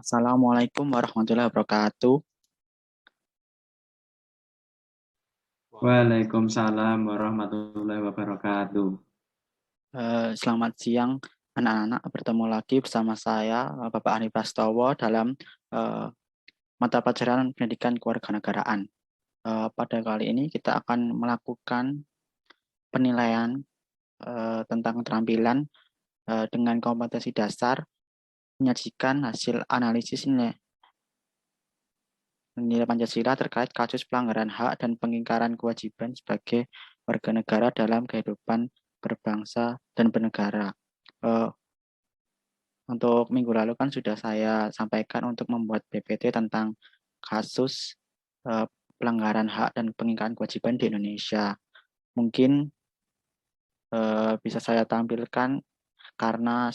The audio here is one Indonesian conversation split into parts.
Assalamualaikum warahmatullahi wabarakatuh. Waalaikumsalam warahmatullahi wabarakatuh. Selamat siang anak-anak, bertemu lagi bersama saya Bapak Ani Prastowo dalam eh, mata pelajaran pendidikan kewarganegaraan. Pada kali ini kita akan melakukan penilaian tentang keterampilan dengan kompetensi dasar, menyajikan hasil analisis nilai Pancasila terkait kasus pelanggaran hak dan pengingkaran kewajiban sebagai warga negara dalam kehidupan berbangsa dan bernegara. Untuk minggu lalu kan sudah saya sampaikan untuk membuat PPT tentang kasus pelanggaran hak dan pengingkaran kewajiban di Indonesia. Mungkin bisa saya tampilkan karena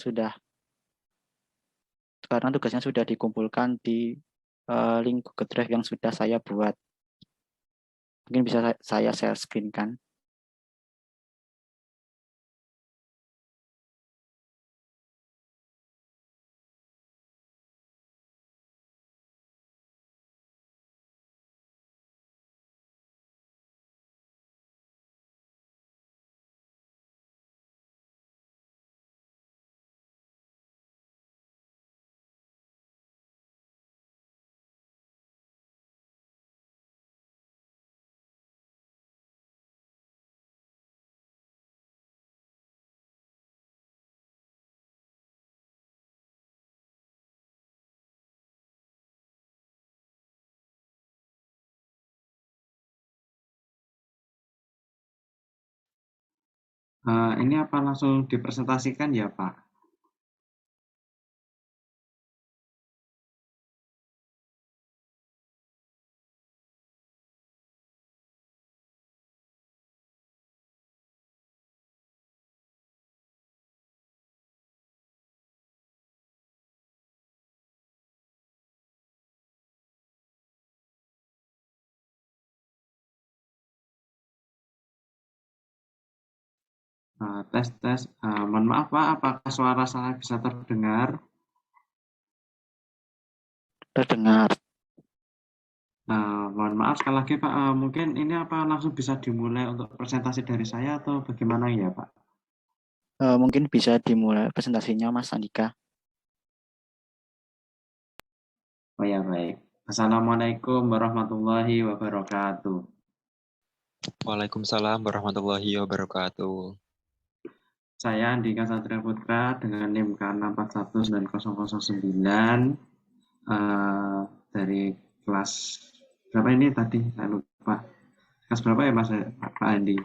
tugasnya sudah dikumpulkan di link Google Drive yang sudah saya buat. Mungkin bisa saya share screen kan. Ini apa langsung dipresentasikan ya, Pak? Tes tes. Mohon maaf, Pak, apakah suara saya bisa terdengar? Terdengar. Mohon maaf sekali lagi, Pak. Mungkin ini apa langsung bisa dimulai untuk presentasi dari saya atau bagaimana ya, Pak? Mungkin bisa dimulai presentasinya Mas Andika. Oh ya, baik. Assalamualaikum warahmatullahi wabarakatuh. Waalaikumsalam warahmatullahi wabarakatuh. Saya Andika Satria Putra dengan NIM K641909 dari kelas berapa ini tadi? Saya lupa. Kelas berapa ya Mas Pak Andi?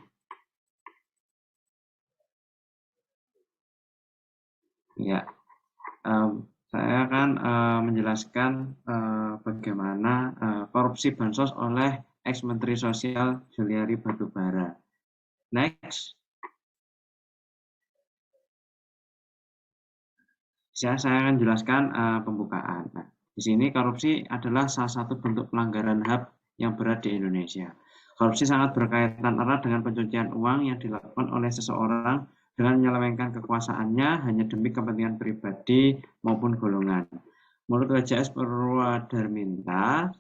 Ya, saya akan menjelaskan bagaimana korupsi bansos oleh ex-Menteri Sosial Juliari Batubara. Next. Saya akan jelaskan pembukaan. Nah, di sini korupsi adalah salah satu bentuk pelanggaran HAM yang berat di Indonesia. Korupsi sangat berkaitan erat dengan pencucian uang yang dilakukan oleh seseorang dengan menyelewengkan kekuasaannya hanya demi kepentingan pribadi maupun golongan. Menurut WJS Purwadarminta,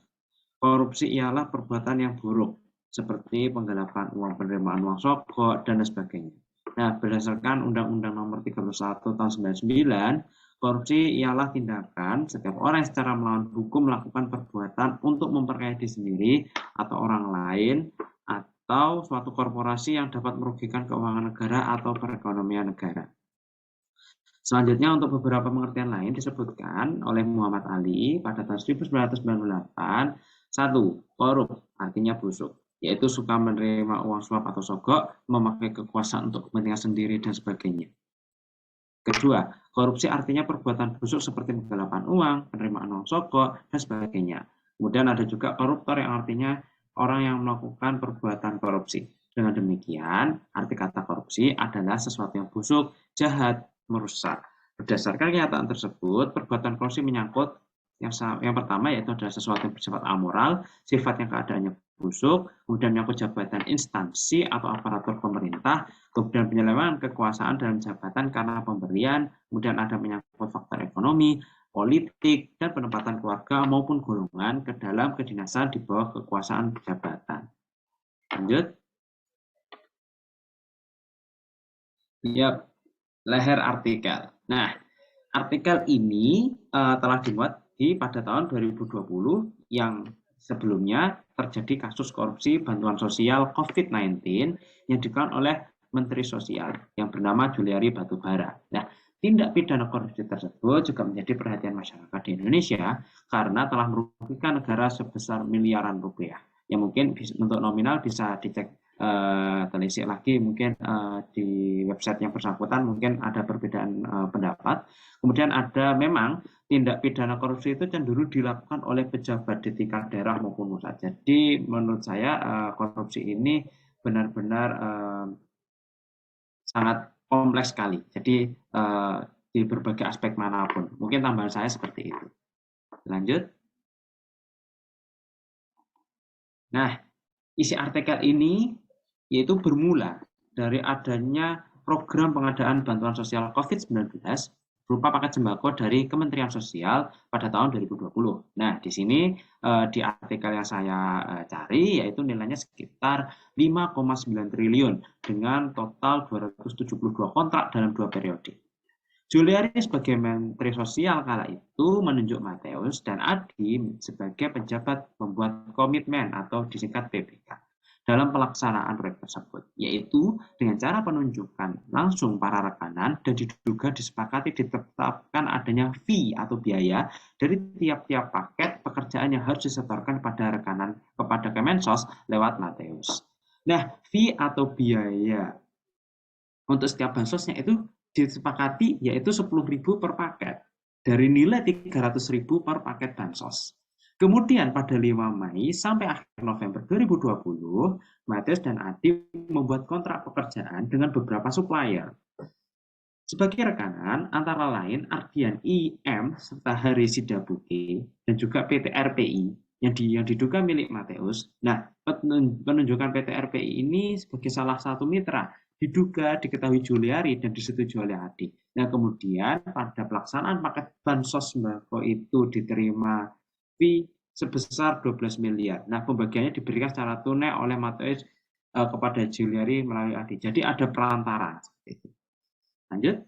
korupsi ialah perbuatan yang buruk, seperti penggelapan uang, penerimaan uang sogok, dan sebagainya. Nah, berdasarkan Undang-Undang Nomor 31 Tahun 99, korupsi ialah tindakan setiap orang yang secara melawan hukum melakukan perbuatan untuk memperkaya diri sendiri atau orang lain atau suatu korporasi yang dapat merugikan keuangan negara atau perekonomian negara. Selanjutnya untuk beberapa pengertian lain disebutkan oleh Muhammad Ali pada tahun 1998. 1. Korup artinya busuk, yaitu suka menerima uang suap atau sogok, memakai kekuasaan untuk kepentingan sendiri dan sebagainya. Kedua, korupsi artinya perbuatan busuk seperti penggelapan uang, penerimaan uang sogok, dan sebagainya. Kemudian ada juga koruptor yang artinya orang yang melakukan perbuatan korupsi. Dengan demikian, arti kata korupsi adalah sesuatu yang busuk, jahat, merusak. Berdasarkan kenyataan tersebut, perbuatan korupsi menyangkut yang pertama yaitu adalah sesuatu yang bersifat amoral, sifat yang keadaannya busuk, kemudian menyangkut jabatan instansi atau aparatur pemerintah, kemudian penyelewengan kekuasaan dalam jabatan karena pemberian, kemudian ada menyangkut faktor ekonomi, politik, dan penempatan keluarga maupun golongan ke dalam kedinasan di bawah kekuasaan jabatan. Lanjut. Yap, leher artikel. Nah, artikel ini telah dimuat pada tahun 2020 yang sebelumnya terjadi kasus korupsi bantuan sosial COVID-19 yang dilakukan oleh Menteri Sosial yang bernama Juliari Batubara. Nah, tindak pidana korupsi tersebut juga menjadi perhatian masyarakat di Indonesia karena telah merugikan negara sebesar miliaran rupiah. Yang mungkin untuk nominal bisa dicek telisik lagi mungkin di website yang bersangkutan mungkin ada perbedaan pendapat. Kemudian ada memang tindak pidana korupsi itu cenderung dilakukan oleh pejabat di tingkat daerah maupun pusat. Jadi menurut saya korupsi ini benar-benar sangat kompleks sekali. Jadi di berbagai aspek manapun. Mungkin tambahan saya seperti itu. Lanjut. Nah, isi artikel ini yaitu bermula dari adanya program pengadaan bantuan sosial COVID-19 berupa paket sembako dari Kementerian Sosial pada tahun 2020. Nah, di sini di artikel yang saya cari yaitu nilainya sekitar 5,9 triliun dengan total 272 kontrak dalam 2 periode. Juliari sebagai Menteri Sosial kala itu menunjuk Mateus dan Adi sebagai penjabat membuat komitmen atau disingkat PPK dalam pelaksanaan proyek tersebut, yaitu dengan cara penunjukan langsung para rekanan dan diduga disepakati ditetapkan adanya fee atau biaya dari tiap-tiap paket pekerjaan yang harus disetorkan pada rekanan kepada Kemensos lewat Mateus. Nah, fee atau biaya untuk setiap bansosnya itu disepakati yaitu 10.000 per paket dari nilai 300.000 per paket bansos. Kemudian pada 5 Mei sampai akhir November 2020, Mateus dan Adi membuat kontrak pekerjaan dengan beberapa supplier. Sebagai rekanan, antara lain Ardian IM serta Hari Sidabuke dan juga PT RPI yang diduga milik Mateus. Nah, penunjukan PT RPI ini sebagai salah satu mitra diduga diketahui Juliari dan disetujui oleh Adi. Nah, kemudian pada pelaksanaan paket bansos sembako itu diterima fee sebesar 12 miliar. Nah, pembagiannya diberikan secara tunai oleh Mateus kepada Juliari melalui Adi. Jadi ada perantara. Lanjut.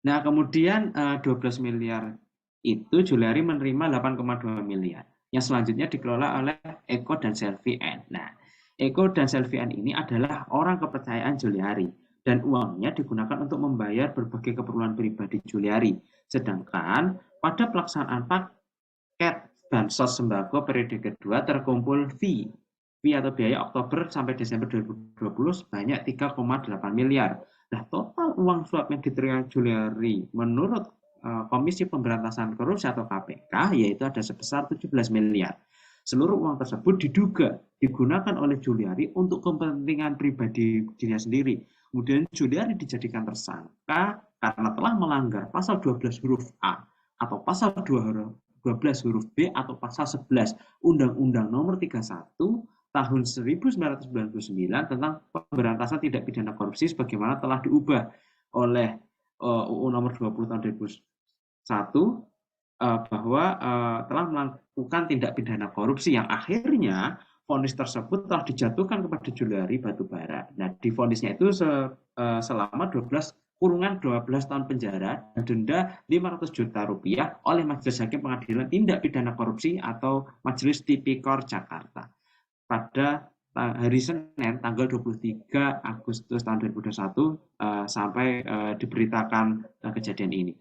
Nah, kemudian 12 miliar itu Juliari menerima 8,2 miliar. Yang selanjutnya dikelola oleh Eko dan Selvi N. Nah, Eko dan Selvi N ini adalah orang kepercayaan Juliari dan uangnya digunakan untuk membayar berbagai keperluan pribadi Juliari. Sedangkan pada pelaksanaan paket bansos sembako periode kedua terkumpul fee atau biaya Oktober sampai Desember 2020 sebanyak 3,8 miliar. Nah, total uang suap yang diterima Juliari menurut Komisi Pemberantasan Korupsi atau KPK yaitu ada sebesar 17 miliar. Seluruh uang tersebut diduga digunakan oleh Juliari untuk kepentingan pribadi dirinya sendiri. Kemudian Juliari dijadikan tersangka karena telah melanggar pasal 12 huruf A atau pasal 12 huruf B atau pasal 11 Undang-Undang Nomor 31 tahun 1999 tentang pemberantasan tindak pidana korupsi sebagaimana telah diubah oleh UU Nomor 20 tahun 2001 bahwa telah melakukan tindak pidana korupsi yang akhirnya vonis tersebut telah dijatuhkan kepada Juliari Batubara. Nah, di vonisnya itu selama 12 tahun penjara dan denda 500 juta rupiah oleh Majelis Hakim Pengadilan Tindak Pidana Korupsi atau Majelis Tipikor Jakarta pada hari Senin tanggal 23 Agustus tahun 2021 sampai diberitakan kejadian ini.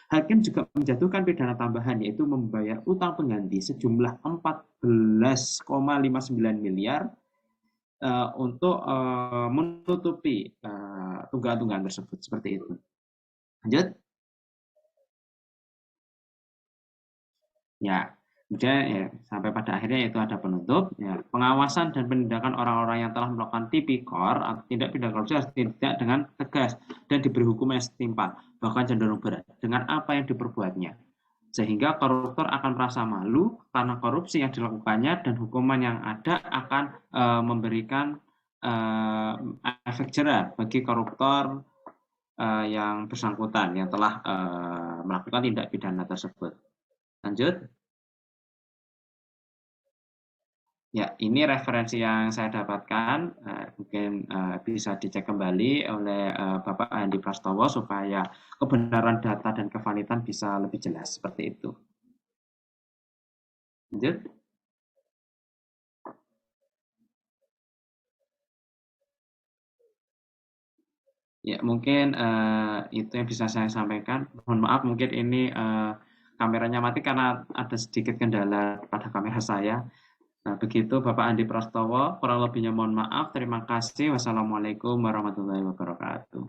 Hakim juga menjatuhkan pidana tambahan yaitu membayar utang pengganti sejumlah 14,59 miliar untuk menutupi tunggakan tersebut seperti itu. Lanjut. Ya, kemudian ya, sampai pada akhirnya itu ada penutup. Ya, pengawasan dan penindakan orang-orang yang telah melakukan tipikor atau tindak pidana korupsi harus ditindak dengan tegas dan diberi hukum yang setimpal, bahkan cenderung berat dengan apa yang diperbuatnya. Sehingga koruptor akan merasa malu karena korupsi yang dilakukannya dan hukuman yang ada akan memberikan efek jerah bagi koruptor yang bersangkutan yang telah melakukan tindak pidana tersebut. Lanjut. Ya, ini referensi yang saya dapatkan, mungkin bisa dicek kembali oleh Bapak Andi Prastowo supaya kebenaran data dan kevalidan bisa lebih jelas seperti itu. Lanjut. Ya, mungkin itu yang bisa saya sampaikan. Mohon maaf, mungkin ini kameranya mati karena ada sedikit kendala pada kamera saya. Nah, begitu Bapak Andi Prastowo, kurang lebihnya mohon maaf. Terima kasih. Wassalamualaikum warahmatullahi wabarakatuh.